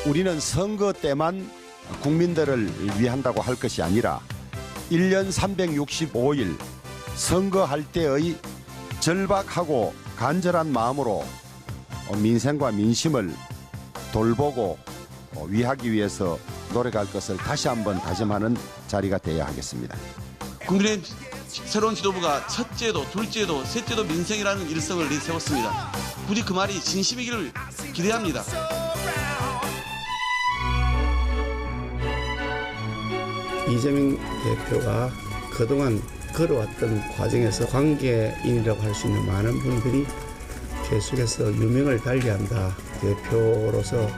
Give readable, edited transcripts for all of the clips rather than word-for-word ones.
우리는 선거 때만 국민들을 위한다고 할 것이 아니라 1년 365일 선거할 때의 절박하고 간절한 마음으로 민생과 민심을 돌보고 위하기 위해서 노력할 것을 다시 한번 다짐하는 자리가 되어야 하겠습니다. 국민의 새로운 지도부가 첫째도 둘째도 셋째도 민생이라는 일성을 내세웠습니다. 부디 그 말이 진심이기를 기대합니다. 이재명 대표가 그동안 걸어왔던 과정에서 관계인이라고 할 수 있는 많은 분들이 계속해서 유명을 달리한다. 대표로서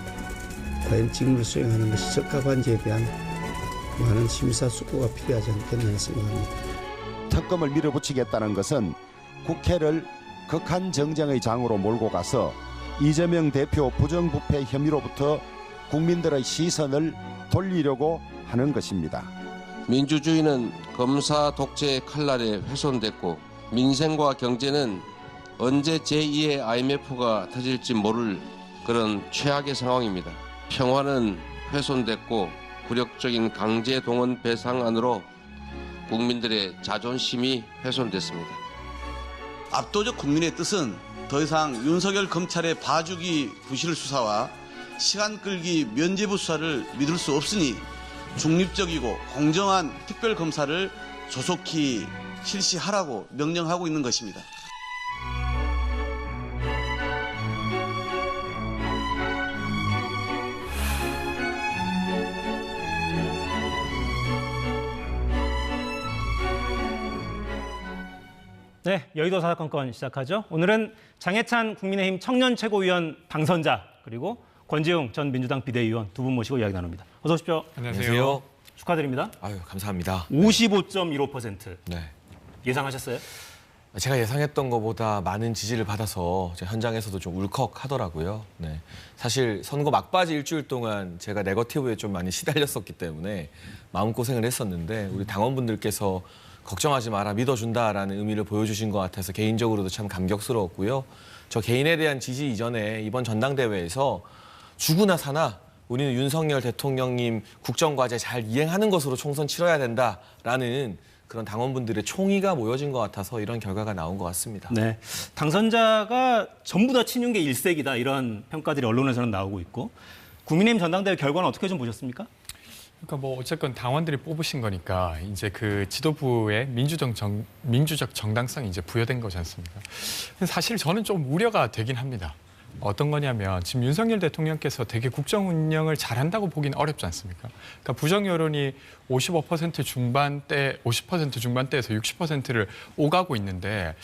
과연 직무를 수행하는 것이 적합한지에 대한 많은 심사숙고가 필요하지 않겠나 생각합니다. 특검을 밀어붙이겠다는 것은 국회를 극한 정쟁의 장으로 몰고 가서 이재명 대표 부정부패 혐의로부터 국민들의 시선을 돌리려고 하는 것입니다. 민주주의는 검사 독재의 칼날에 훼손됐고 민생과 경제는 언제 제2의 IMF가 터질지 모를 그런 최악의 상황입니다. 평화는 훼손됐고 굴욕적인 강제 동원 배상안으로 국민들의 자존심이 훼손됐습니다. 압도적 국민의 뜻은 더 이상 윤석열 검찰의 봐주기 부실 수사와 시간 끌기 면죄부 수사를 믿을 수 없으니 중립적이고 공정한 특별검사를 조속히 실시하라고 명령하고 있는 것입니다. 네, 여의도 사사건건 시작하죠. 오늘은 장해찬 국민의힘 청년 최고위원 당선자 그리고 권지웅 전 민주당 비대위원 두 분 모시고 이야기 나눕니다. 어서 오십시오. 안녕하세요. 축하드립니다. 아유, 감사합니다. 55.15%. 네. 예상하셨어요? 제가 예상했던 것보다 많은 지지를 받아서 현장에서도 좀 울컥하더라고요. 네. 사실 선거 막바지 일주일 동안 제가 네거티브에 좀 많이 시달렸었기 때문에 마음고생을 했었는데 우리 당원분들께서 걱정하지 마라, 믿어준다라는 의미를 보여주신 것 같아서 개인적으로도 참 감격스러웠고요. 저 개인에 대한 지지 이전에 이번 전당대회에서 죽으나 사나 우리는 윤석열 대통령님 국정과제 잘 이행하는 것으로 총선 치러야 된다라는 그런 당원분들의 총의가 모여진 것 같아서 이런 결과가 나온 것 같습니다. 네, 당선자가 전부 다 친윤계 일색이다 이런 평가들이 언론에서는 나오고 있고 국민의힘 전당대회 결과는 어떻게 좀 보셨습니까? 그러니까 뭐 어쨌건 당원들이 뽑으신 거니까 이제 그 지도부의 민주적 정당성이 이제 부여된 거지 않습니까? 사실 저는 좀 우려가 되긴 합니다. 어떤 거냐면 지금 윤석열 대통령께서 되게 국정 운영을 잘한다고 보기는 어렵지 않습니까? 그러니까 부정 여론이 55% 중반대, 50% 중반대에서 60%를 오가고 있는데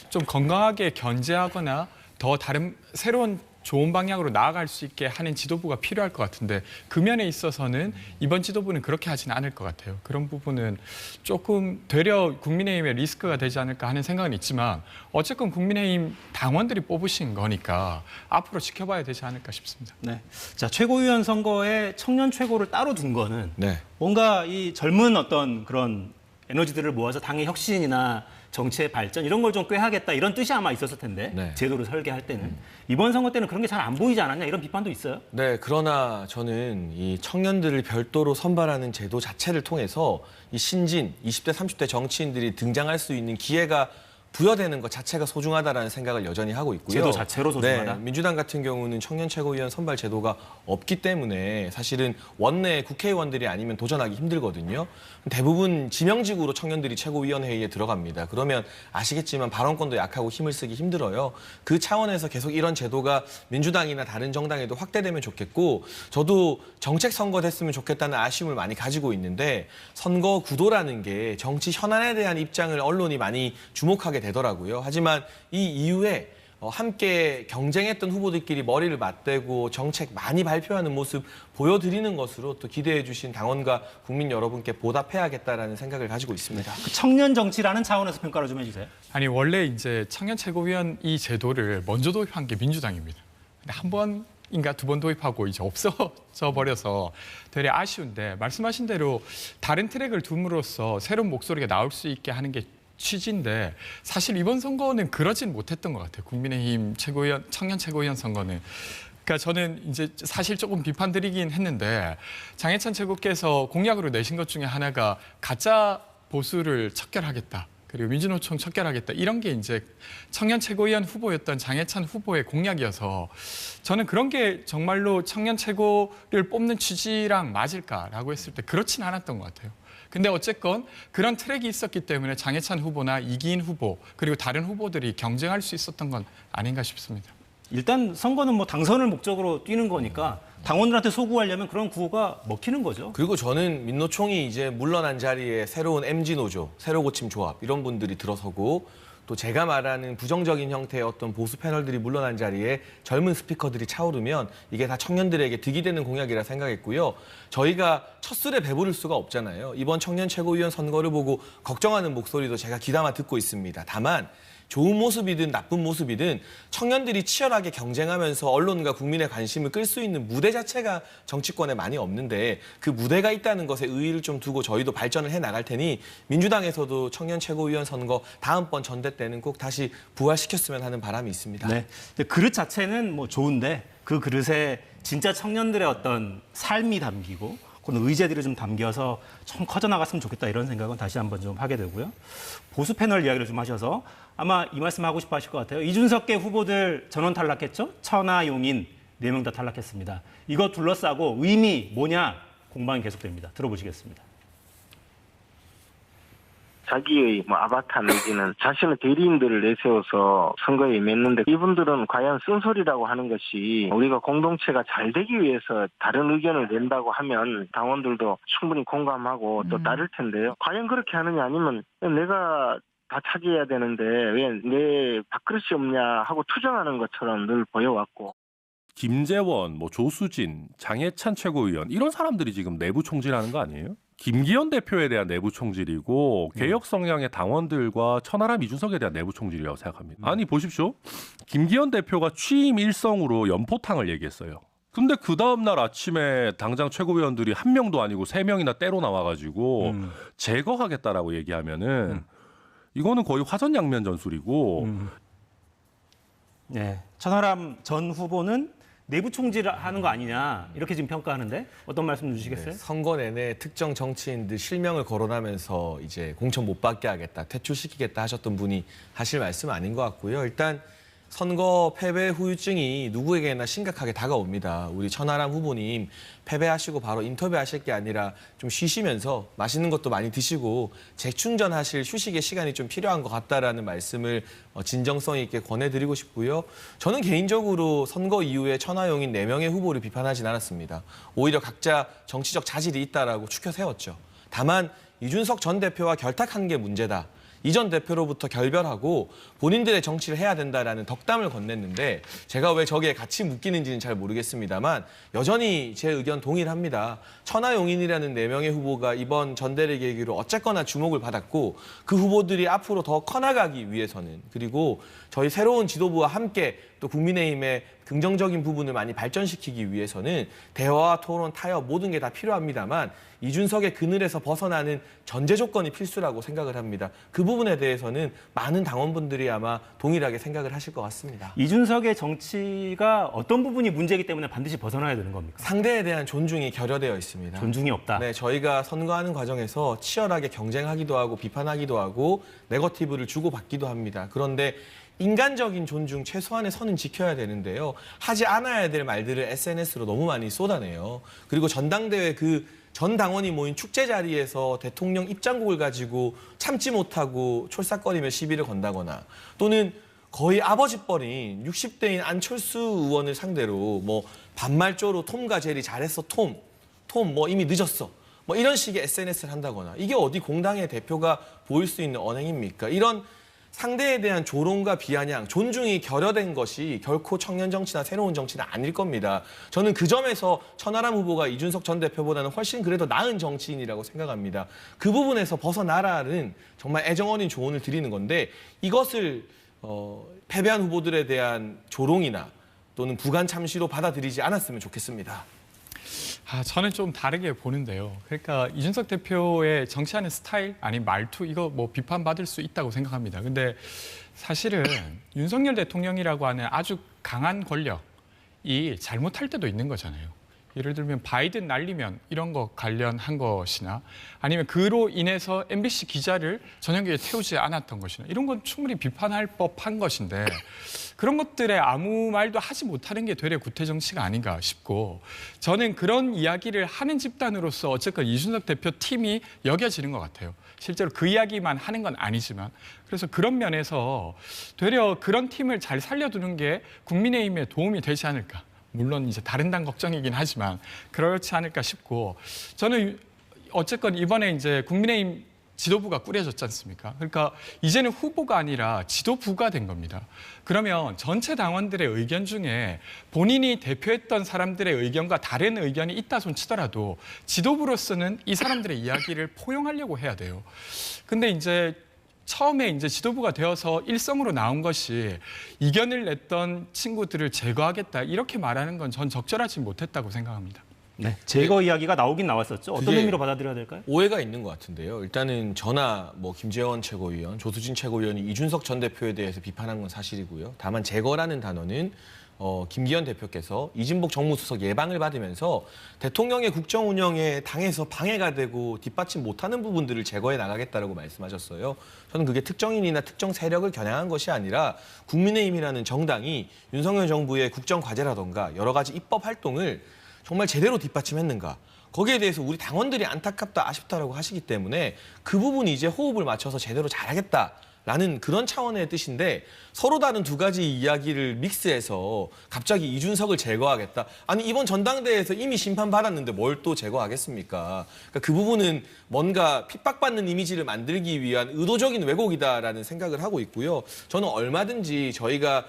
좀 건강하게 견제하거나 더 다른 새로운 좋은 방향으로 나아갈 수 있게 하는 지도부가 필요할 것 같은데 그 면에 있어서는 이번 지도부는 그렇게 하지는 않을 것 같아요. 그런 부분은 조금 되려 국민의힘의 리스크가 되지 않을까 하는 생각은 있지만 어쨌건 국민의힘 당원들이 뽑으신 거니까 앞으로 지켜봐야 되지 않을까 싶습니다. 네, 자 최고위원 선거에 청년 최고를 따로 둔 거는 네. 뭔가 이 젊은 어떤 그런 에너지들을 모아서 당의 혁신이나 정치의 발전 이런 걸 좀 꾀하겠다 이런 뜻이 아마 있었을 텐데 네. 제도를 설계할 때는 이번 선거 때는 그런 게 잘 안 보이지 않았냐 이런 비판도 있어요. 네, 그러나 저는 이 청년들을 별도로 선발하는 제도 자체를 통해서 이 신진 20대, 30대 정치인들이 등장할 수 있는 기회가 부여되는 것 자체가 소중하다라는 생각을 여전히 하고 있고요. 제도 자체로 소중하다? 네, 민주당 같은 경우는 청년 최고위원 선발 제도가 없기 때문에 사실은 원내 국회의원들이 아니면 도전하기 힘들거든요. 대부분 지명직으로 청년들이 최고위원회의에 들어갑니다. 그러면 아시겠지만 발언권도 약하고 힘을 쓰기 힘들어요. 그 차원에서 계속 이런 제도가 민주당이나 다른 정당에도 확대되면 좋겠고 저도 정책 선거 됐으면 좋겠다는 아쉬움을 많이 가지고 있는데 선거 구도라는 게 정치 현안에 대한 입장을 언론이 많이 주목하게 되더라고요. 하지만 이 이후에 함께 경쟁했던 후보들끼리 머리를 맞대고 정책 많이 발표하는 모습 보여드리는 것으로 또 기대해 주신 당원과 국민 여러분께 보답해야겠다라는 생각을 가지고 있습니다. 그 청년 정치라는 차원에서 평가를 좀 해주세요. 아니 원래 이제 청년 최고위원 이 제도를 먼저 도입한 게 민주당입니다. 근데 한 번인가 두 번 도입하고 이제 없어져 버려서 되게 아쉬운데 말씀하신 대로 다른 트랙을 둠으로써 새로운 목소리가 나올 수 있게 하는 게 취지인데 사실 이번 선거는 그러진 못했던 것 같아요. 국민의힘 최고위원, 청년 최고위원 선거는 그러니까 저는 이제 사실 조금 비판드리긴 했는데 장해찬 최고께서 공약으로 내신 것 중에 하나가 가짜 보수를 척결하겠다. 그리고 민주노총 척결하겠다. 이런 게 이제 청년 최고위원 후보였던 장해찬 후보의 공약이어서 저는 그런 게 정말로 청년 최고를 뽑는 취지랑 맞을까라고 했을 때 그렇진 않았던 것 같아요. 근데 어쨌건 그런 트랙이 있었기 때문에 장해찬 후보나 이기인 후보 그리고 다른 후보들이 경쟁할 수 있었던 건 아닌가 싶습니다. 일단 선거는 뭐 당선을 목적으로 뛰는 거니까 당원들한테 소구하려면 그런 구호가 먹히는 거죠. 그리고 저는 민노총이 이제 물러난 자리에 새로운 MG노조, 새로고침 조합 이런 분들이 들어서고 또 제가 말하는 부정적인 형태의 어떤 보수 패널들이 물러난 자리에 젊은 스피커들이 차오르면 이게 다 청년들에게 득이 되는 공약이라 생각했고요. 저희가 첫술에 배부를 수가 없잖아요. 이번 청년 최고위원 선거를 보고 걱정하는 목소리도 제가 귀담아 듣고 있습니다. 다만 좋은 모습이든 나쁜 모습이든 청년들이 치열하게 경쟁하면서 언론과 국민의 관심을 끌 수 있는 무대 자체가 정치권에 많이 없는데 그 무대가 있다는 것에 의의를 좀 두고 저희도 발전을 해나갈 테니 민주당에서도 청년 최고위원 선거 다음번 전대 때는 꼭 다시 부활시켰으면 하는 바람이 있습니다. 네. 근데 그릇 자체는 뭐 좋은데 그 그릇에 진짜 청년들의 어떤 삶이 담기고 그런 의제들이 좀 담겨서 좀 커져나갔으면 좋겠다 이런 생각은 다시 한번 좀 하게 되고요. 보수 패널 이야기를 좀 하셔서 아마 이 말씀 하고 싶어 하실 것 같아요. 이준석계 후보들 전원 탈락했죠? 천하, 용인 4명 다 탈락했습니다. 이거 둘러싸고 의미 뭐냐 공방이 계속됩니다. 들어보시겠습니다. 자기의 아바타 내지는 자신의 대리인들을 내세워서 선거에 임했는데 이분들은 과연 쓴소리라고 하는 것이 우리가 공동체가 잘 되기 위해서 다른 의견을 낸다고 하면 당원들도 충분히 공감하고 또 따를 텐데요. 과연 그렇게 하느냐 아니면 내가 다 차지해야 되는데 왜 내 밥그릇이 없냐 하고 투정하는 것처럼 늘 보여왔고. 김재원, 조수진, 장해찬 최고위원 이런 사람들이 지금 내부 총질하는 거 아니에요? 김기현 대표에 대한 내부 총질이고 개혁 성향의 당원들과 천하람 이준석에 대한 내부 총질이라고 생각합니다. 아니 보십시오. 김기현 대표가 취임 일성으로 연포탕을 얘기했어요. 근데 그 다음날 아침에 당장 최고위원들이 1명도 아니고 3명이나 때로 나와가지고 제거하겠다라고 얘기하면은 이거는 거의 화전양면 전술이고. 네, 천하람 전 후보는 내부 총질을 하는 거 아니냐 이렇게 지금 평가하는데 어떤 말씀 주시겠어요? 네, 선거 내내 특정 정치인들 실명을 거론하면서 이제 공천 못 받게 하겠다, 퇴출시키겠다 하셨던 분이 하실 말씀 아닌 것 같고요. 일단 선거 패배 후유증이 누구에게나 심각하게 다가옵니다. 우리 천하람 후보님 패배하시고 바로 인터뷰하실 게 아니라 좀 쉬시면서 맛있는 것도 많이 드시고 재충전하실 휴식의 시간이 좀 필요한 것 같다라는 말씀을 진정성 있게 권해드리고 싶고요. 저는 개인적으로 선거 이후에 천하용인 4명의 후보를 비판하진 않았습니다. 오히려 각자 정치적 자질이 있다라고 추켜 세웠죠. 다만 이준석 전 대표와 결탁한 게 문제다. 이전 대표로부터 결별하고 본인들의 정치를 해야 된다라는 덕담을 건넸는데 제가 왜 저기에 같이 묶이는지는 잘 모르겠습니다만 여전히 제 의견 동일합니다. 천하용인이라는 4명의 후보가 이번 전대를 계기로 어쨌거나 주목을 받았고 그 후보들이 앞으로 더 커나가기 위해서는 그리고 저희 새로운 지도부와 함께 또 국민의힘의 긍정적인 부분을 많이 발전시키기 위해서는 대화와 토론, 타협 모든 게 다 필요합니다만 이준석의 그늘에서 벗어나는 전제 조건이 필수라고 생각을 합니다. 그 부분에 대해서는 많은 당원분들이 아마 동일하게 생각을 하실 것 같습니다. 이준석의 정치가 어떤 부분이 문제이기 때문에 반드시 벗어나야 되는 겁니까? 상대에 대한 존중이 결여되어 있습니다. 존중이 없다. 네, 저희가 선거하는 과정에서 치열하게 경쟁하기도 하고 비판하기도 하고 네거티브를 주고받기도 합니다. 그런데 인간적인 존중 최소한의 선은 지켜야 되는데요. 하지 않아야 될 말들을 SNS로 너무 많이 쏟아내요. 그리고 전당대회 전 당원이 모인 축제 자리에서 대통령 입장곡을 가지고 참지 못하고 촐싹거리며 시비를 건다거나 또는 거의 아버지뻘인 60대인 안철수 의원을 상대로 반말조로 톰과 제리 잘했어 톰 이미 늦었어 이런 식의 SNS를 한다거나 이게 어디 공당의 대표가 보일 수 있는 언행입니까? 이런 상대에 대한 조롱과 비아냥, 존중이 결여된 것이 결코 청년 정치나 새로운 정치는 아닐 겁니다. 저는 그 점에서 천하람 후보가 이준석 전 대표보다는 훨씬 그래도 나은 정치인이라고 생각합니다. 그 부분에서 벗어나라는 정말 애정 어린 조언을 드리는 건데 이것을 패배한 후보들에 대한 조롱이나 또는 부관 참시로 받아들이지 않았으면 좋겠습니다. 저는 좀 다르게 보는데요. 그러니까 이준석 대표의 정치하는 스타일, 아니 말투 이거 비판받을 수 있다고 생각합니다. 근데 사실은 윤석열 대통령이라고 하는 아주 강한 권력, 잘못할 때도 있는 거잖아요. 예를 들면 바이든 날리면 이런 거 관련한 것이나 아니면 그로 인해서 MBC 기자를 저녁에 태우지 않았던 것이나 이런 건 충분히 비판할 법한 것인데 그런 것들에 아무 말도 하지 못하는 게 되레 구태정치가 아닌가 싶고 저는 그런 이야기를 하는 집단으로서 어쨌건 이준석 대표 팀이 여겨지는 것 같아요. 실제로 그 이야기만 하는 건 아니지만 그래서 그런 면에서 되려 그런 팀을 잘 살려두는 게 국민의힘에 도움이 되지 않을까. 물론 이제 다른 당 걱정이긴 하지만 그렇지 않을까 싶고 저는 어쨌건 이번에 이제 국민의힘 지도부가 꾸려졌지 않습니까? 그러니까 이제는 후보가 아니라 지도부가 된 겁니다. 그러면 전체 당원들의 의견 중에 본인이 대표했던 사람들의 의견과 다른 의견이 있다 손 치더라도 지도부로서는 이 사람들의 이야기를 포용하려고 해야 돼요. 근데 이제 처음에 이제 지도부가 되어서 일성으로 나온 것이 이견을 냈던 친구들을 제거하겠다 이렇게 말하는 건 전 적절하지 못했다고 생각합니다. 네, 제거 이야기가 나오긴 나왔었죠. 어떤 그게 의미로 받아들여야 될까요? 오해가 있는 것 같은데요. 일단은 저나 김재원 최고위원, 조수진 최고위원이 이준석 전 대표에 대해서 비판한 건 사실이고요. 다만 제거라는 단어는 김기현 대표께서 이진복 정무수석 예방을 받으면서 대통령의 국정 운영에 당에서 방해가 되고 뒷받침 못하는 부분들을 제거해 나가겠다라고 말씀하셨어요. 저는 그게 특정인이나 특정 세력을 겨냥한 것이 아니라 국민의힘이라는 정당이 윤석열 정부의 국정 과제라던가 여러 가지 입법 활동을 정말 제대로 뒷받침했는가. 거기에 대해서 우리 당원들이 안타깝다, 아쉽다라고 하시기 때문에 그 부분이 이제 호흡을 맞춰서 제대로 잘하겠다라는 그런 차원의 뜻인데 서로 다른 두 가지 이야기를 믹스해서 갑자기 이준석을 제거하겠다. 아니 이번 전당대회에서 이미 심판받았는데 뭘 또 제거하겠습니까? 그러니까 그 부분은 뭔가 핍박받는 이미지를 만들기 위한 의도적인 왜곡이다라는 생각을 하고 있고요. 저는 얼마든지 저희가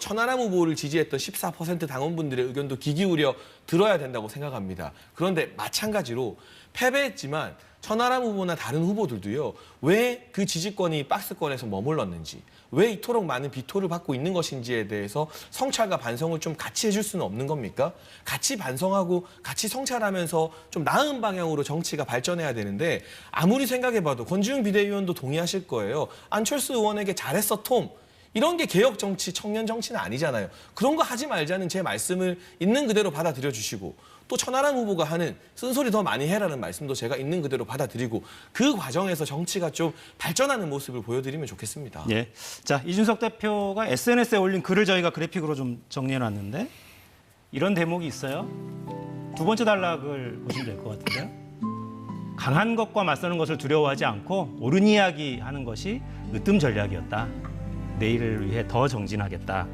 천하람 후보를 지지했던 14% 당원분들의 의견도 귀 기울여 들어야 된다고 생각합니다. 그런데 마찬가지로 패배했지만 천하람 후보나 다른 후보들도요. 왜 그 지지권이 박스권에서 머물렀는지 왜 이토록 많은 비토를 받고 있는 것인지에 대해서 성찰과 반성을 좀 같이 해줄 수는 없는 겁니까? 같이 반성하고 같이 성찰하면서 좀 나은 방향으로 정치가 발전해야 되는데 아무리 생각해봐도 권지웅 비대위원도 동의하실 거예요. 안철수 의원에게 잘했어 톰. 이런 게 개혁 정치, 청년 정치는 아니잖아요. 그런 거 하지 말자는 제 말씀을 있는 그대로 받아들여 주시고 또 천하람 후보가 하는 쓴소리 더 많이 해라는 말씀도 제가 있는 그대로 받아들이고 그 과정에서 정치가 좀 발전하는 모습을 보여드리면 좋겠습니다. 예. 자, 이준석 대표가 SNS에 올린 글을 저희가 그래픽으로 좀 정리해놨는데 이런 대목이 있어요. 두 번째 단락을 보시면 될 것 같은데요. 강한 것과 맞서는 것을 두려워하지 않고 옳은 이야기 하는 것이 으뜸 전략이었다. 내일을 위해 더 정진하겠다.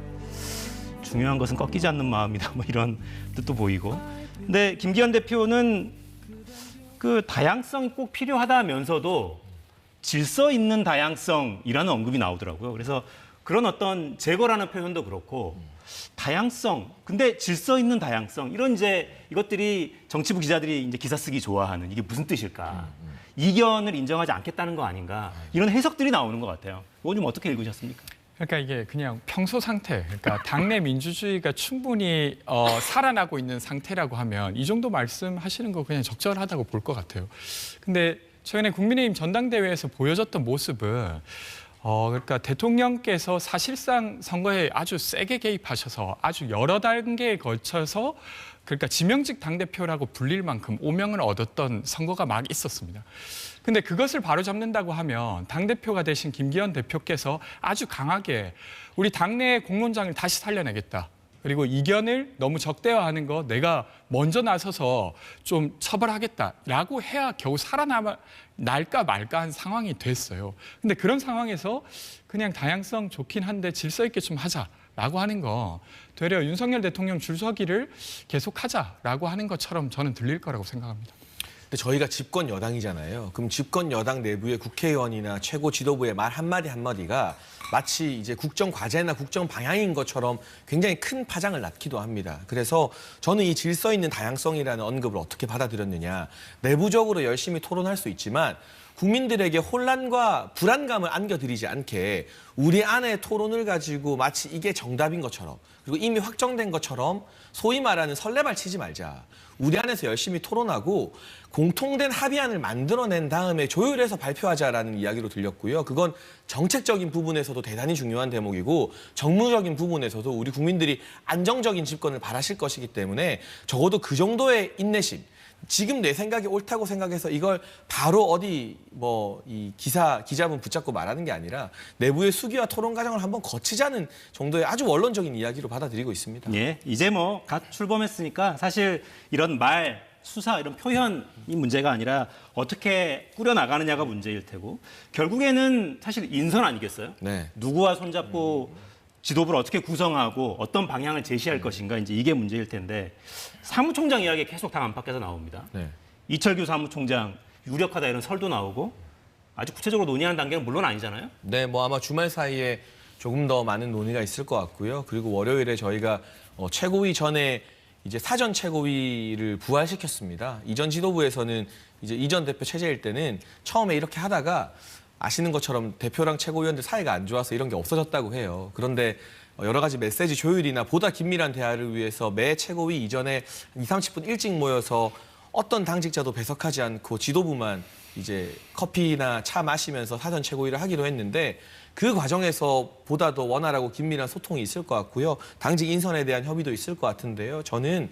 중요한 것은 꺾이지 않는 마음이다. 이런 뜻도 보이고. 근데 김기현 대표는 그 다양성이 꼭 필요하다면서도 질서 있는 다양성이라는 언급이 나오더라고요. 그래서 그런 어떤 제거라는 표현도 그렇고 다양성, 근데 질서 있는 다양성 이런 이것들이 정치부 기자들이 이제 기사 쓰기 좋아하는 이게 무슨 뜻일까? 이견을 인정하지 않겠다는 거 아닌가? 이런 해석들이 나오는 것 같아요. 이건 좀 어떻게 읽으셨습니까? 그러니까 이게 그냥 평소 상태, 그러니까 당내 민주주의가 충분히 살아나고 있는 상태라고 하면 이 정도 말씀하시는 거 그냥 적절하다고 볼 것 같아요. 근데 최근에 국민의힘 전당대회에서 보여졌던 모습은 그러니까 대통령께서 사실상 선거에 아주 세게 개입하셔서 아주 여러 단계에 걸쳐서 그러니까 지명직 당대표라고 불릴 만큼 오명을 얻었던 선거가 막 있었습니다. 근데 그것을 바로잡는다고 하면 당대표가 되신 김기현 대표께서 아주 강하게 우리 당내의 공론장을 다시 살려내겠다. 그리고 이견을 너무 적대화하는 거 내가 먼저 나서서 좀 처벌하겠다라고 해야 겨우 살아날까 말까 한 상황이 됐어요. 근데 그런 상황에서 그냥 다양성 좋긴 한데 질서 있게 좀 하자라고 하는 거 되려 윤석열 대통령 줄서기를 계속하자라고 하는 것처럼 저는 들릴 거라고 생각합니다. 근데 저희가 집권 여당이잖아요. 그럼 집권 여당 내부의 국회의원이나 최고 지도부의 말 한마디 한마디가 마치 이제 국정 과제나 국정 방향인 것처럼 굉장히 큰 파장을 낳기도 합니다. 그래서 저는 이 질서 있는 다양성이라는 언급을 어떻게 받아들였느냐. 내부적으로 열심히 토론할 수 있지만 국민들에게 혼란과 불안감을 안겨드리지 않게 우리 안에 토론을 가지고 마치 이게 정답인 것처럼 그리고 이미 확정된 것처럼 소위 말하는 설레발 치지 말자. 우리 안에서 열심히 토론하고 공통된 합의안을 만들어낸 다음에 조율해서 발표하자라는 이야기로 들렸고요. 그건 정책적인 부분에서도 대단히 중요한 대목이고 정무적인 부분에서도 우리 국민들이 안정적인 집권을 바라실 것이기 때문에 적어도 그 정도의 인내심, 지금 내 생각이 옳다고 생각해서 이걸 바로 어디 이 기자분 붙잡고 말하는 게 아니라 내부의 수기와 토론 과정을 한번 거치자는 정도의 아주 원론적인 이야기로 받아들이고 있습니다. 예, 이제 갓 출범했으니까 사실 이런 말, 수사 이런 표현이 문제가 아니라 어떻게 꾸려나가느냐가 문제일 테고 결국에는 사실 인선 아니겠어요? 네. 누구와 손잡고 지도부를 어떻게 구성하고 어떤 방향을 제시할 것인가 이제 이게 문제일 텐데 사무총장 이야기 계속 당 안팎에서 나옵니다. 네. 이철규 사무총장 유력하다 이런 설도 나오고 아주 구체적으로 논의하는 단계는 물론 아니잖아요. 네, 아마 주말 사이에 조금 더 많은 논의가 있을 것 같고요. 그리고 월요일에 저희가 최고위 전에 이제 사전 최고위를 부활시켰습니다. 이전 지도부에서는 이제 이전 대표 체제일 때는 처음에 이렇게 하다가 아시는 것처럼 대표랑 최고위원들 사이가 안 좋아서 이런 게 없어졌다고 해요. 그런데 여러 가지 메시지 조율이나 보다 긴밀한 대화를 위해서 매 최고위 이전에 20-30분 일찍 모여서 어떤 당직자도 배석하지 않고 지도부만 이제 커피나 차 마시면서 사전 최고위를 하기로 했는데 그 과정에서 보다 더 원활하고 긴밀한 소통이 있을 것 같고요. 당직 인선에 대한 협의도 있을 것 같은데요. 저는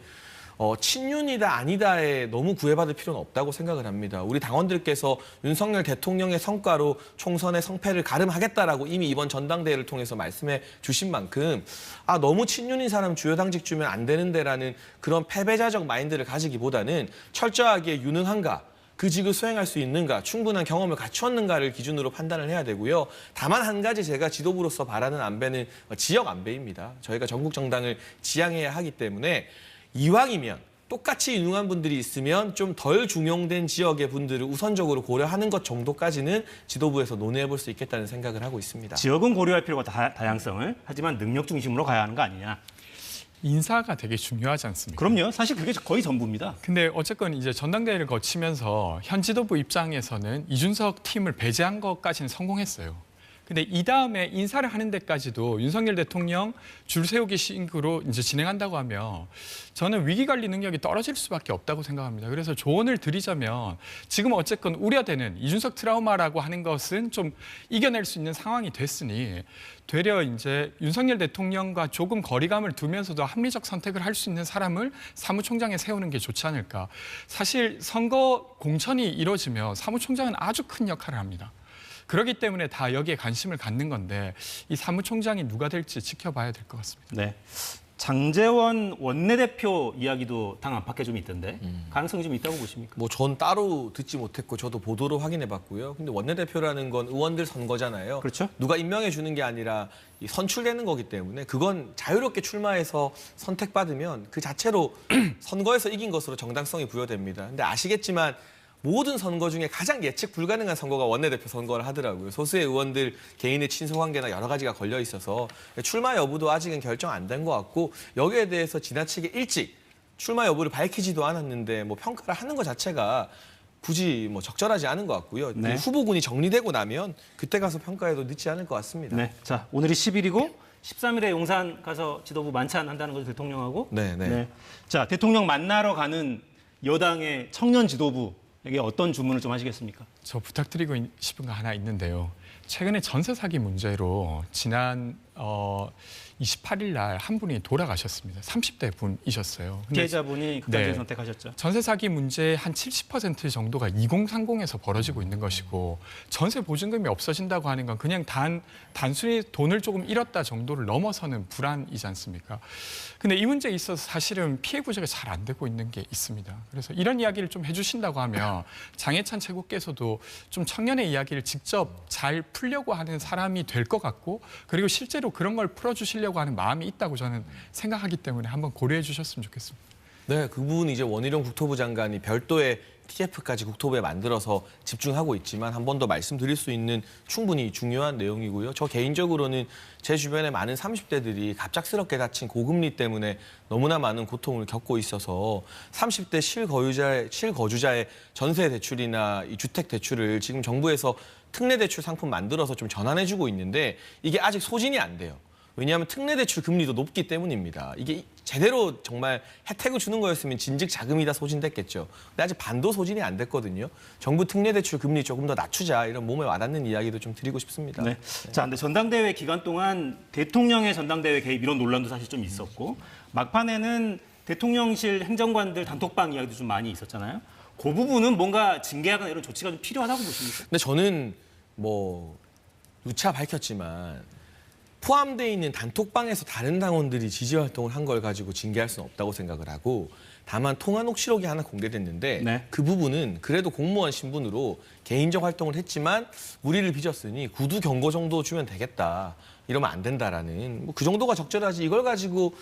친윤이다 아니다에 너무 구애받을 필요는 없다고 생각을 합니다. 우리 당원들께서 윤석열 대통령의 성과로 총선의 성패를 가름하겠다라고 이미 이번 전당대회를 통해서 말씀해 주신 만큼 너무 친윤인 사람 주요 당직 주면 안 되는데라는 그런 패배자적 마인드를 가지기보다는 철저하게 유능한가 그 직을 수행할 수 있는가, 충분한 경험을 갖추었는가를 기준으로 판단을 해야 되고요. 다만 한 가지 제가 지도부로서 바라는 안배는 지역 안배입니다. 저희가 전국 정당을 지향해야 하기 때문에 이왕이면 똑같이 유능한 분들이 있으면 좀 덜 중용된 지역의 분들을 우선적으로 고려하는 것 정도까지는 지도부에서 논의해 볼 수 있겠다는 생각을 하고 있습니다. 지역은 고려할 필요가 다양성을 하지만 능력 중심으로 가야 하는 거 아니냐. 인사가 되게 중요하지 않습니까? 그럼요. 사실 그게 거의 전부입니다. 근데 어쨌건 이제 전당대회를 거치면서 현 지도부 입장에서는 이준석 팀을 배제한 것까지는 성공했어요. 근데 이 다음에 인사를 하는 데까지도 윤석열 대통령 줄 세우기 식으로 이제 진행한다고 하면 저는 위기 관리 능력이 떨어질 수밖에 없다고 생각합니다. 그래서 조언을 드리자면 지금 어쨌건 우려되는 이준석 트라우마라고 하는 것은 좀 이겨낼 수 있는 상황이 됐으니 되려 이제 윤석열 대통령과 조금 거리감을 두면서도 합리적 선택을 할 수 있는 사람을 사무총장에 세우는 게 좋지 않을까. 사실 선거 공천이 이루어지면 사무총장은 아주 큰 역할을 합니다. 그렇기 때문에 다 여기에 관심을 갖는 건데 이 사무총장이 누가 될지 지켜봐야 될 것 같습니다. 네. 장제원 원내대표 이야기도 당 안팎에 좀 있던데 가능성이 좀 있다고 보십니까? 전 따로 듣지 못했고 저도 보도로 확인해봤고요. 근데 원내대표라는 건 의원들 선거잖아요. 그렇죠. 누가 임명해 주는 게 아니라 선출되는 거기 때문에 그건 자유롭게 출마해서 선택받으면 그 자체로 선거에서 이긴 것으로 정당성이 부여됩니다. 근데 아시겠지만 모든 선거 중에 가장 예측 불가능한 선거가 원내대표 선거를 하더라고요. 소수의 의원들 개인의 친소관계나 여러 가지가 걸려 있어서 출마 여부도 아직은 결정 안 된 것 같고 여기에 대해서 지나치게 일찍 출마 여부를 밝히지도 않았는데 평가를 하는 것 자체가 굳이 적절하지 않은 것 같고요. 네. 후보군이 정리되고 나면 그때 가서 평가해도 늦지 않을 것 같습니다. 네. 자, 오늘이 10일이고 13일에 용산 가서 지도부 만찬한다는 거죠, 대통령하고. 네. 자, 대통령 만나러 가는 여당의 청년 지도부 에게 어떤 주문을 좀 하시겠습니까? 저 부탁드리고 싶은 거 하나 있는데요. 최근에 전세 사기 문제로 지난 28일 날 한 분이 돌아가셨습니다. 30대 분이셨어요. 피해자분이 극단적인 선택하셨죠. 전세 사기 문제의 한 70% 정도가 2030에서 벌어지고 있는 것이고 전세 보증금이 없어진다고 하는 건 그냥 단순히 돈을 조금 잃었다 정도를 넘어서는 불안이지 않습니까? 근데 이 문제에 있어서 사실은 피해 구제가 잘 안 되고 있는 게 있습니다. 그래서 이런 이야기를 좀 해주신다고 하면 장해찬 최고께서도 좀 청년의 이야기를 직접 잘 풀려고 하는 사람이 될 것 같고 그리고 실제로 그런 걸 풀어주시려고 하는 마음이 있다고 저는 생각하기 때문에 한번 고려해 주셨으면 좋겠습니다. 네, 그 부분은 이제 원희룡 국토부 장관이 별도의 TF까지 국토부에 만들어서 집중하고 있지만 한 번 더 말씀드릴 수 있는 충분히 중요한 내용이고요. 저 개인적으로는 제 주변에 많은 30대들이 갑작스럽게 닥친 고금리 때문에 너무나 많은 고통을 겪고 있어서 30대 실거주자의 전세 대출이나 이 주택 대출을 지금 정부에서 특례 대출 상품 만들어서 좀 전환해주고 있는데 이게 아직 소진이 안 돼요. 왜냐하면 특례 대출 금리도 높기 때문입니다. 이게 제대로 정말 혜택을 주는 거였으면 진즉 자금이 다 소진됐겠죠. 근데 아직 반도 소진이 안 됐거든요. 정부 특례 대출 금리 조금 더 낮추자 이런 몸에 와닿는 이야기도 좀 드리고 싶습니다. 네. 자, 근데 전당대회 기간 동안 대통령의 전당대회 개입 이런 논란도 사실 좀 있었고 막판에는 대통령실 행정관들 단톡방 이야기도 좀 많이 있었잖아요. 그 부분은 뭔가 징계하거나 이런 조치가 좀 필요하다고 보십니까? 근데 저는 뭐 누차 밝혔지만 포함되어 있는 단톡방에서 다른 당원들이 지지 활동을 한 걸 가지고 징계할 수는 없다고 생각을 하고 다만 통화녹취록이 하나 공개됐는데 네. 그 부분은 그래도 공무원 신분으로 개인적 활동을 했지만 무리를 빚었으니 구두 경고 정도 주면 되겠다. 이러면 안 된다라는 뭐 그 정도가 적절하지 이걸 가지고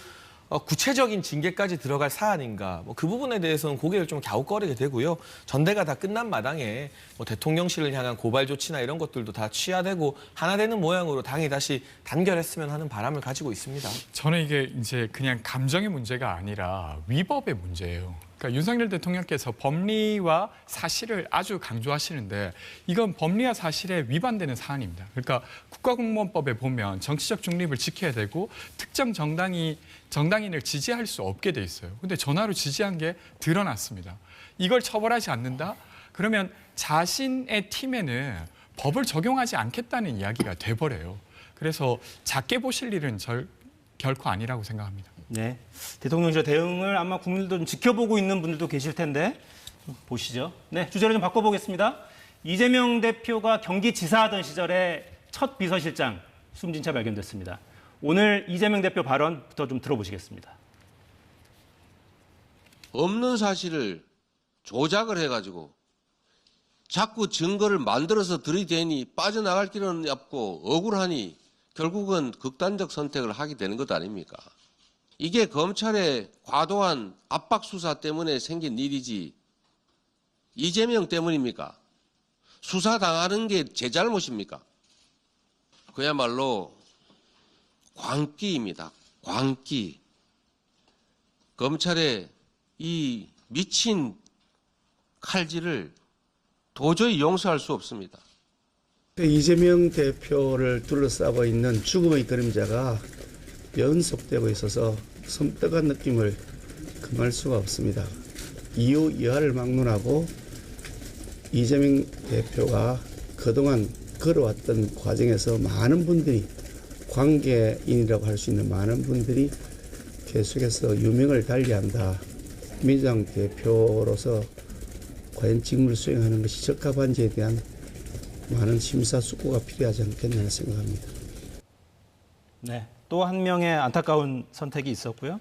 구체적인 징계까지 들어갈 사안인가 뭐 그 부분에 대해서는 고개를 좀 갸웃거리게 되고요. 전대가 다 끝난 마당에 뭐 대통령실을 향한 고발 조치나 이런 것들도 다 취하되고 하나 되는 모양으로 당이 다시 단결했으면 하는 바람을 가지고 있습니다. 저는 이게 이제 그냥 감정의 문제가 아니라 위법의 문제예요. 그러니까 윤석열 대통령께서 법리와 사실을 아주 강조하시는데 이건 법리와 사실에 위반되는 사안입니다. 그러니까 국가공무원법에 보면 정치적 중립을 지켜야 되고 특정 정당인을 지지할 수 없게 돼 있어요. 근데 전화로 지지한 게 드러났습니다. 이걸 처벌하지 않는다? 그러면 자신의 팀에는 법을 적용하지 않겠다는 이야기가 돼버려요. 그래서 작게 보실 일은 결코 아니라고 생각합니다. 네, 대통령실 대응을 아마 국민들도 좀 지켜보고 있는 분들도 계실 텐데 좀 보시죠. 네, 주제를 좀 바꿔보겠습니다. 이재명 대표가 경기지사하던 시절에 첫 비서실장 숨진 채 발견됐습니다. 오늘 이재명 대표 발언부터 좀 들어보시겠습니다. 없는 사실을 조작을 해가지고 자꾸 증거를 만들어서 들이대니 빠져나갈 길은 없고 억울하니 결국은 극단적 선택을 하게 되는 것 아닙니까? 이게 검찰의 과도한 압박 수사 때문에 생긴 일이지 이재명 때문입니까? 수사당하는 게 제 잘못입니까? 그야말로 광기입니다. 광기. 검찰의 이 미친 칼질을 도저히 용서할 수 없습니다. 이재명 대표를 둘러싸고 있는 죽음의 그림자가 연속되고 있어서 섬뜩한 느낌을 금할 수가 없습니다. 이유 여하를 막론하고 이재명 대표가 그동안 걸어왔던 과정에서 많은 분들이 관계인이라고 할 수 있는 많은 분들이 계속해서 유명을 달리한다. 민주당 대표로서 과연 직무를 수행하는 것이 적합한지에 대한 많은 심사숙고가 필요하지 않겠나 생각합니다. 네, 또 한 명의 안타까운 선택이 있었고요.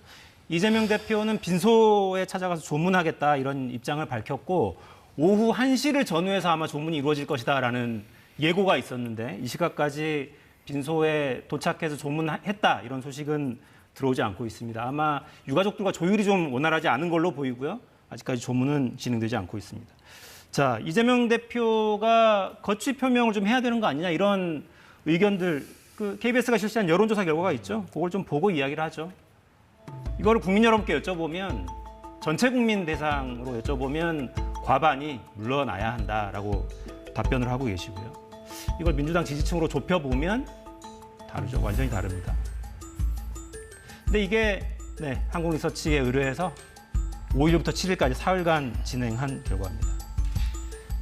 이재명 대표는 빈소에 찾아가서 조문하겠다 이런 입장을 밝혔고 오후 1시를 전후해서 아마 조문이 이루어질 것이다라는 예고가 있었는데 이 시각까지 빈소에 도착해서 조문했다 이런 소식은 들어오지 않고 있습니다. 아마 유가족들과 조율이 좀 원활하지 않은 걸로 보이고요. 아직까지 조문은 진행되지 않고 있습니다. 자, 이재명 대표가 거취 표명을 좀 해야 되는 거 아니냐 이런 의견들 그 KBS가 실시한 여론조사 결과가 있죠. 그걸 좀 보고 이야기를 하죠. 이거를 국민 여러분께 여쭤보면 전체 국민 대상으로 여쭤보면 과반이 물러나야 한다라고 답변을 하고 계시고요. 이걸 민주당 지지층으로 좁혀보면 다르죠. 완전히 다릅니다. 근데 이게 한국리서치에 의뢰해서 5일부터 7일까지 사흘간 진행한 결과입니다.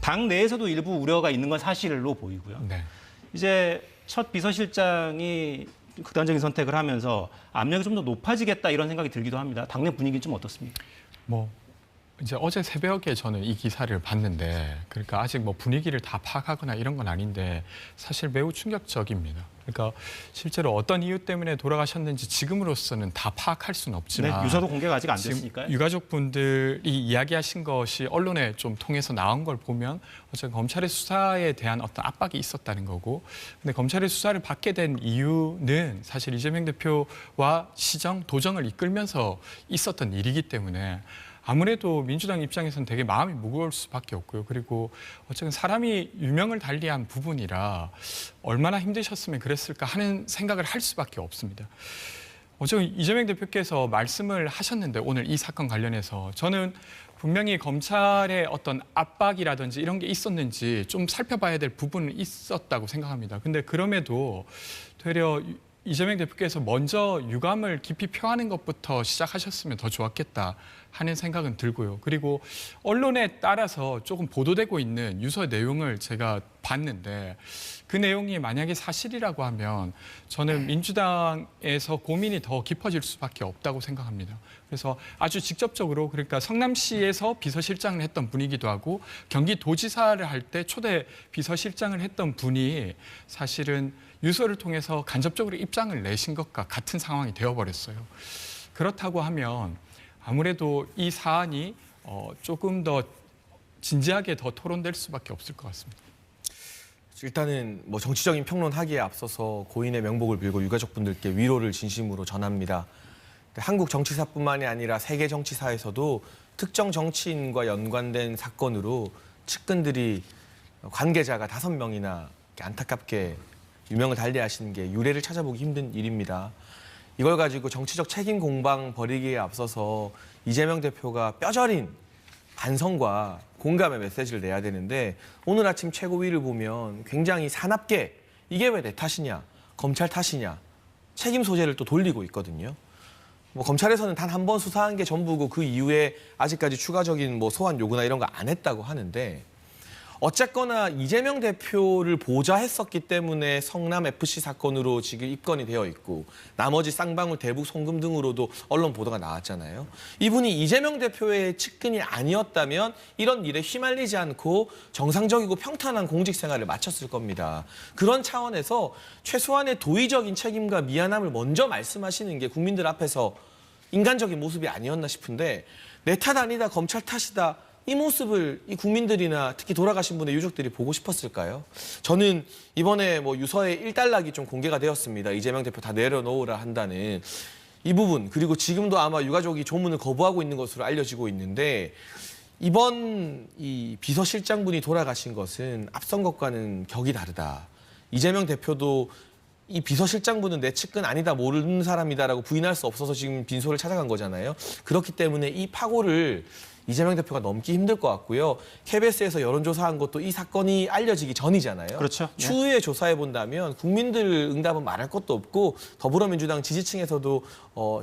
당 내에서도 일부 우려가 있는 건 사실로 보이고요. 네. 이제 첫 비서실장이 극단적인 선택을 하면서 압력이 좀 더 높아지겠다 이런 생각이 들기도 합니다. 당내 분위기는 좀 어떻습니까? 이제 어제 새벽에 저는 이 기사를 봤는데 그러니까 아직 분위기를 다 파악하거나 이런 건 아닌데 사실 매우 충격적입니다. 그러니까 실제로 어떤 이유 때문에 돌아가셨는지 지금으로서는 다 파악할 수는 없지만 유서도 공개가 아직 안 됐으니까요. 유가족분들이 이야기하신 것이 언론에 좀 통해서 나온 걸 보면 어쨌든 검찰의 수사에 대한 어떤 압박이 있었다는 거고 근데 검찰의 수사를 받게 된 이유는 사실 이재명 대표와 시정, 도정을 이끌면서 있었던 일이기 때문에 아무래도 민주당 입장에서는 되게 마음이 무거울 수밖에 없고요. 그리고 어쨌든 사람이 유명을 달리한 부분이라 얼마나 힘드셨으면 그랬을까 하는 생각을 할 수밖에 없습니다. 어쨌든 이재명 대표께서 말씀을 하셨는데 오늘 이 사건 관련해서 저는 분명히 검찰의 어떤 압박이라든지 이런 게 있었는지 좀 살펴봐야 될 부분은 있었다고 생각합니다. 근데 그럼에도 되려 이재명 대표께서 먼저 유감을 깊이 표하는 것부터 시작하셨으면 더 좋았겠다 하는 생각은 들고요. 그리고 언론에 따라서 조금 보도되고 있는 유서 내용을 제가 봤는데 그 내용이 만약에 사실이라고 하면 저는 민주당에서 고민이 더 깊어질 수밖에 없다고 생각합니다. 그래서 아주 직접적으로 그러니까 성남시에서 비서실장을 했던 분이기도 하고 경기도지사를 할 때 초대 비서실장을 했던 분이 사실은 유서를 통해서 간접적으로 입장을 내신 것과 같은 상황이 되어버렸어요. 그렇다고 하면 아무래도 이 사안이 조금 더 진지하게 더 토론될 수밖에 없을 것 같습니다. 일단은 뭐 정치적인 평론하기에 앞서서 고인의 명복을 빌고 유가족분들께 위로를 진심으로 전합니다. 한국 정치사뿐만이 아니라 세계 정치사에서도 특정 정치인과 연관된 사건으로 측근들이 관계자가 5명이나 안타깝게 유명을 달리하시는 게 유례를 찾아보기 힘든 일입니다. 이걸 가지고 정치적 책임 공방 벌이기에 앞서서 이재명 대표가 뼈저린 반성과 공감의 메시지를 내야 되는데 오늘 아침 최고위를 보면 굉장히 사납게 이게 왜 내 탓이냐, 검찰 탓이냐, 책임 소재를 또 돌리고 있거든요. 뭐 검찰에서는 단 한 번 수사한 게 전부고 그 이후에 아직까지 추가적인 뭐 소환 요구나 이런 거 안 했다고 하는데 어쨌거나 이재명 대표를 보좌했었기 때문에 성남FC 사건으로 지금 입건이 되어 있고 나머지 쌍방울 대북 송금 등으로도 언론 보도가 나왔잖아요. 이분이 이재명 대표의 측근이 아니었다면 이런 일에 휘말리지 않고 정상적이고 평탄한 공직 생활을 마쳤을 겁니다. 그런 차원에서 최소한의 도의적인 책임과 미안함을 먼저 말씀하시는 게 국민들 앞에서 인간적인 모습이 아니었나 싶은데 내 탓 아니다, 검찰 탓이다. 이 모습을 이 국민들이나 특히 돌아가신 분의 유족들이 보고 싶었을까요? 저는 이번에 뭐 유서의 일단락이 좀 공개가 되었습니다. 이재명 대표 다 내려놓으라 한다는 이 부분, 그리고 지금도 아마 유가족이 조문을 거부하고 있는 것으로 알려지고 있는데 이번 이 비서실장분이 돌아가신 것은 앞선 것과는 격이 다르다. 이재명 대표도 이 비서실장분은 내 측근 아니다, 모르는 사람이다라고 부인할 수 없어서 지금 빈소를 찾아간 거잖아요. 그렇기 때문에 이 파고를 이재명 대표가 넘기 힘들 것 같고요. KBS에서 여론조사한 것도 이 사건이 알려지기 전이잖아요. 그렇죠. 추후에 조사해 본다면 국민들 응답은 말할 것도 없고 더불어민주당 지지층에서도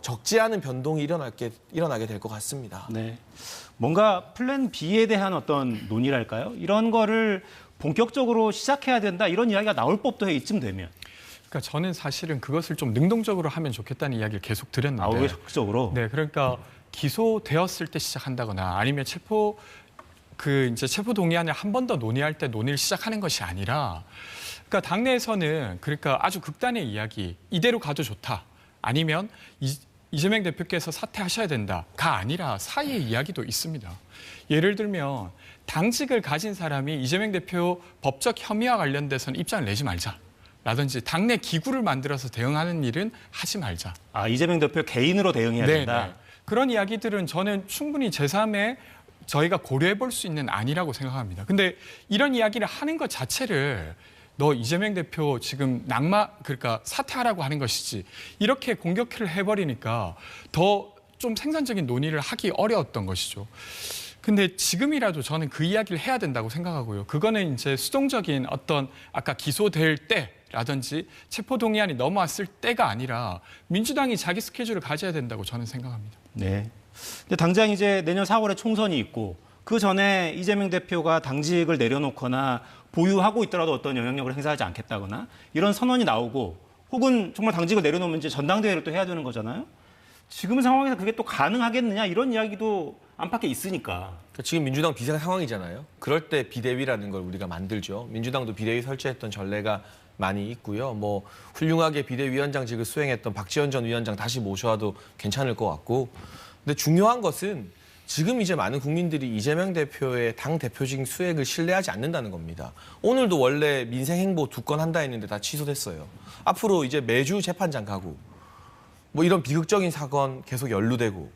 적지 않은 변동이 일어나게 될 것 같습니다. 네. 뭔가 플랜 B에 대한 어떤 논의랄까요? 이런 거를 본격적으로 시작해야 된다 이런 이야기가 나올 법도 해 이쯤 되면. 그러니까 저는 사실은 그것을 좀 능동적으로 하면 좋겠다는 이야기를 계속 드렸는데. 왜 적극적으로? 네, 그러니까 기소되었을 때 시작한다거나 아니면 체포 동의안을 한 번 더 논의할 때 논의를 시작하는 것이 아니라, 그러니까 당내에서는 그러니까 아주 극단의 이야기, 이대로 가도 좋다, 아니면 이재명 대표께서 사퇴하셔야 된다가 아니라 사이의 이야기도 있습니다. 예를 들면 당직을 가진 사람이 이재명 대표 법적 혐의와 관련돼서는 입장을 내지 말자. 라든지 당내 기구를 만들어서 대응하는 일은 하지 말자. 이재명 대표 개인으로 대응해야 된다. 네. 그런 이야기들은 저는 충분히 제3의 저희가 고려해 볼 수 있는 안이라고 생각합니다. 근데 이런 이야기를 하는 것 자체를 너 이재명 대표 지금 그러니까 사퇴하라고 하는 것이지 이렇게 공격을 해버리니까 더 좀 생산적인 논의를 하기 어려웠던 것이죠. 근데 지금이라도 저는 그 이야기를 해야 된다고 생각하고요. 그거는 이제 수동적인 어떤 아까 기소될 때라든지 체포동의안이 넘어왔을 때가 아니라 민주당이 자기 스케줄을 가져야 된다고 저는 생각합니다. 네. 근데 당장 이제 내년 4월에 총선이 있고 그 전에 이재명 대표가 당직을 내려놓거나 보유하고 있더라도 어떤 영향력을 행사하지 않겠다거나 이런 선언이 나오고 혹은 정말 당직을 내려놓으면 이제 전당대회를 또 해야 되는 거잖아요. 지금 상황에서 그게 또 가능하겠느냐 이런 이야기도 안팎에 있으니까. 지금 민주당 비상 상황이잖아요. 그럴 때 비대위라는 걸 우리가 만들죠. 민주당도 비대위 설치했던 전례가 많이 있고요. 뭐 훌륭하게 비대위원장직을 수행했던 박지원 전 위원장 다시 모셔와도 괜찮을 것 같고. 근데 중요한 것은 지금 이제 많은 국민들이 이재명 대표의 당 대표직 수행을 신뢰하지 않는다는 겁니다. 오늘도 원래 민생행보 2건 한다 했는데 다 취소됐어요. 앞으로 이제 매주 재판장 가고 뭐 이런 비극적인 사건 계속 연루되고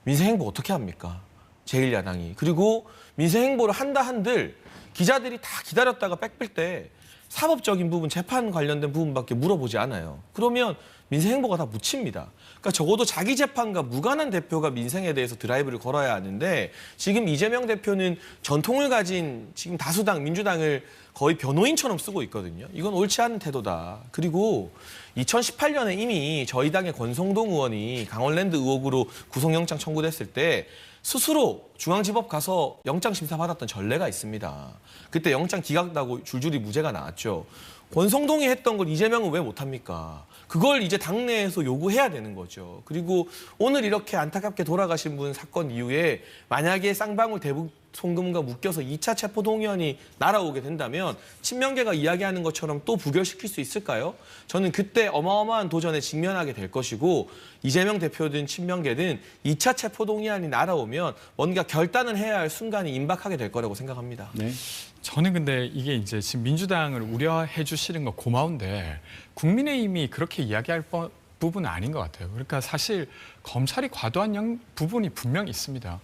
민생행보 어떻게 합니까? 제1야당이. 그리고 민생행보를 한다 한들 기자들이 다 기다렸다가 빽뺄 때 사법적인 부분, 재판 관련된 부분밖에 물어보지 않아요. 그러면 민생행보가 다 묻힙니다. 그러니까 적어도 자기 재판과 무관한 대표가 민생에 대해서 드라이브를 걸어야 하는데 지금 이재명 대표는 전통을 가진 지금 다수당 민주당을 거의 변호인처럼 쓰고 있거든요. 이건 옳지 않은 태도다. 그리고 2018년에 이미 저희 당의 권성동 의원이 강원랜드 의혹으로 구속영장 청구됐을 때 스스로 중앙지법 가서 영장 심사 받았던 전례가 있습니다. 그때 영장 기각나고 줄줄이 무죄가 나왔죠. 권성동이 했던 걸 이재명은 왜 못합니까? 그걸 이제 당내에서 요구해야 되는 거죠. 그리고 오늘 이렇게 안타깝게 돌아가신 분 사건 이후에 만약에 쌍방울 대북 송금과 묶여서 2차 체포동의안이 날아오게 된다면 친명계가 이야기하는 것처럼 또 부결시킬 수 있을까요? 저는 그때 어마어마한 도전에 직면하게 될 것이고 이재명 대표든 친명계든 2차 체포동의안이 날아오면 뭔가 결단을 해야 할 순간이 임박하게 될 거라고 생각합니다. 네. 저는 근데 이게 이제 지금 민주당을 우려해 주시는 거 고마운데 국민의힘이 그렇게 이야기할 부분은 아닌 것 같아요. 그러니까 사실 검찰이 과도한 부분이 분명히 있습니다.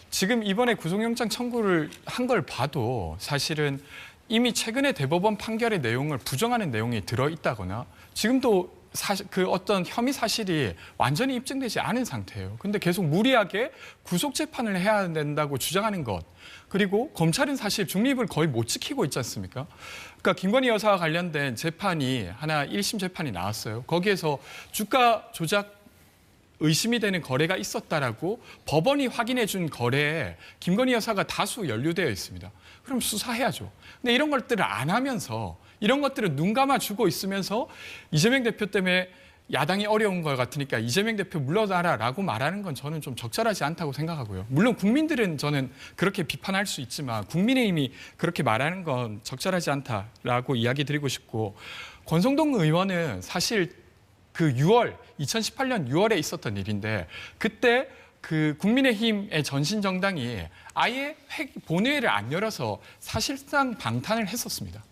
지금 이번에 구속영장 청구를 한 걸 봐도 사실은 이미 최근에 대법원 판결의 내용을 부정하는 내용이 들어있다거나 지금도 그 어떤 혐의 사실이 완전히 입증되지 않은 상태예요. 근데 계속 무리하게 구속 재판을 해야 된다고 주장하는 것. 그리고 검찰은 사실 중립을 거의 못 지키고 있지 않습니까? 그러니까 김건희 여사와 관련된 재판이 하나 1심 재판이 나왔어요. 거기에서 주가 조작 의심이 되는 거래가 있었다라고 법원이 확인해 준 거래에 김건희 여사가 다수 연루되어 있습니다. 그럼 수사해야죠. 근데 이런 것들을 안 하면서 이런 것들을 눈 감아주고 있으면서 이재명 대표 때문에 야당이 어려운 것 같으니까 이재명 대표 물러나라라고 말하는 건 저는 좀 적절하지 않다고 생각하고요. 물론 국민들은 저는 그렇게 비판할 수 있지만 국민의힘이 그렇게 말하는 건 적절하지 않다라고 이야기 드리고 싶고 권성동 의원은 사실 그 2018년 6월에 있었던 일인데 그때 그 국민의힘의 전신 정당이 아예 본회의를 안 열어서 사실상 방탄을 했었습니다.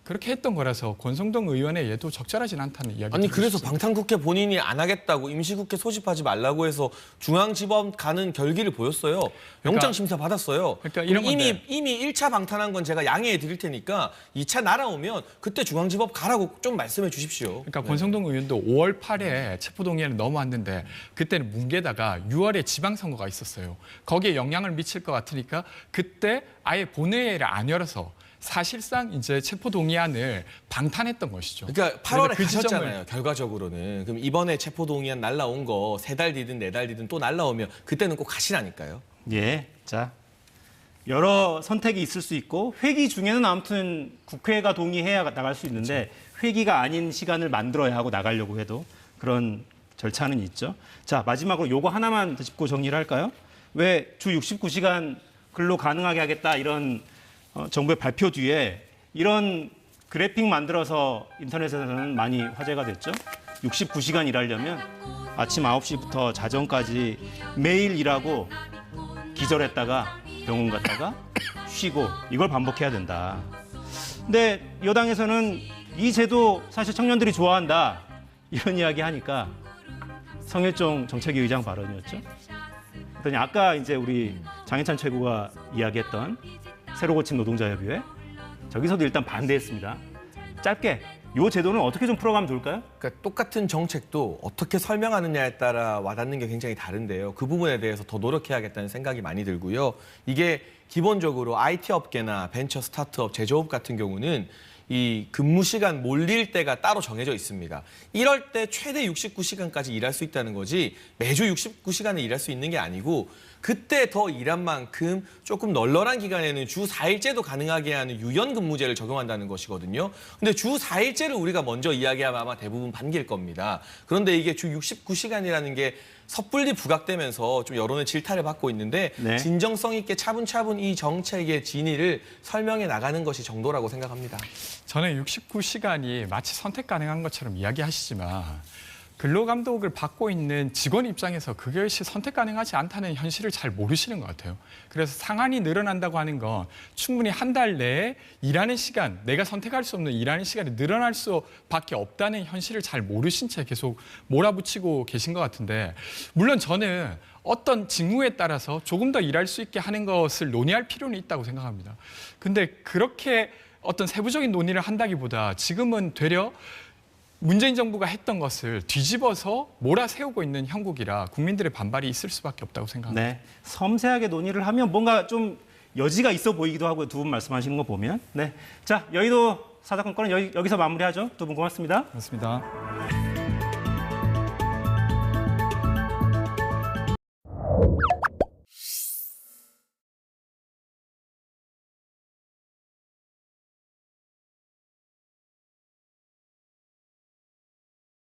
그렇게 했던 거라서 권성동 의원의 얘도 적절하진 않다는 이야기. 아니 그래서 방탄국회 본인이 안 하겠다고 임시국회 소집하지 말라고 해서 중앙지법 가는 결기를 보였어요. 영장 심사 받았어요. 그러니까 이런 이미 1차 방탄한 건 제가 양해해 드릴 테니까 2차 날아오면 그때 중앙지법 가라고 좀 말씀해 주십시오. 그러니까 권성동 의원도 5월 8에 체포동의안을 넘어왔는데 그때는 뭉개다가 6월에 지방선거가 있었어요. 거기에 영향을 미칠 것 같으니까 그때 아예 본회의를 안 열어서 사실상 이제 체포동의안을 방탄했던 것이죠. 그러니까 8월에 그 가셨잖아요. 결과적으로는. 그럼 이번에 체포동의안 날라온 거 3달 뒤든 4달 뒤든 또 날라오면 그때는 꼭 가시라니까요. 예, 자 여러 선택이 있을 수 있고 회기 중에는 아무튼 국회가 동의해야 나갈 수 있는데 회기가 아닌 시간을 만들어야 하고 나가려고 해도 그런 절차는 있죠. 자 마지막으로 요거 하나만 더 짚고 정리를 할까요? 왜 주 69시간 근로 가능하게 하겠다 이런 정부의 발표 뒤에 이런 그래픽 만들어서 인터넷에서는 많이 화제가 됐죠. 69시간 일하려면 아침 9시부터 자정까지 매일 일하고 기절했다가 병원 갔다가 쉬고 이걸 반복해야 된다. 근데 여당에서는 이 제도 사실 청년들이 좋아한다 이런 이야기 하니까 성일종 정책위 의장 발언이었죠. 그랬더니 아까 이제 우리 장해찬 최고가 이야기했던 새로 고침 노동자협의회 저기서도 일단 반대했습니다. 짧게 이 제도는 어떻게 좀 풀어가면 좋을까요? 그러니까 똑같은 정책도 어떻게 설명하느냐에 따라 와닿는 게 굉장히 다른데요. 그 부분에 대해서 더 노력해야겠다는 생각이 많이 들고요. 이게 기본적으로 IT 업계나 벤처 스타트업, 제조업 같은 경우는 이 근무 시간 몰릴 때가 따로 정해져 있습니다. 이럴 때 최대 69시간까지 일할 수 있다는 거지 매주 69시간을 일할 수 있는 게 아니고 그때 더 일한 만큼 조금 널널한 기간에는 주 4일제도 가능하게 하는 유연근무제를 적용한다는 것이거든요. 근데 주 4일제를 우리가 먼저 이야기하면 아마 대부분 반길 겁니다. 그런데 이게 주 69시간이라는 게 섣불리 부각되면서 좀 여론의 질타를 받고 있는데 네. 진정성 있게 차분차분 이 정책의 진위를 설명해 나가는 것이 정도라고 생각합니다. 저는 69시간이 마치 선택 가능한 것처럼 이야기하시지만 근로감독을 받고 있는 직원 입장에서 그것이 선택 가능하지 않다는 현실을 잘 모르시는 것 같아요. 그래서 상한이 늘어난다고 하는 건 충분히 한 달 내에 일하는 시간, 내가 선택할 수 없는 일하는 시간이 늘어날 수밖에 없다는 현실을 잘 모르신 채 계속 몰아붙이고 계신 것 같은데, 물론 저는 어떤 직무에 따라서 조금 더 일할 수 있게 하는 것을 논의할 필요는 있다고 생각합니다. 근데 그렇게 어떤 세부적인 논의를 한다기보다 지금은 되려 문재인 정부가 했던 것을 뒤집어서 몰아세우고 있는 형국이라 국민들의 반발이 있을 수밖에 없다고 생각합니다. 네, 섬세하게 논의를 하면 뭔가 좀 여지가 있어 보이기도 하고요. 두 분 말씀하시는 거 보면. 네, 자, 여의도 사사건건은 여기서 마무리하죠. 두 분 고맙습니다. 그렇습니다.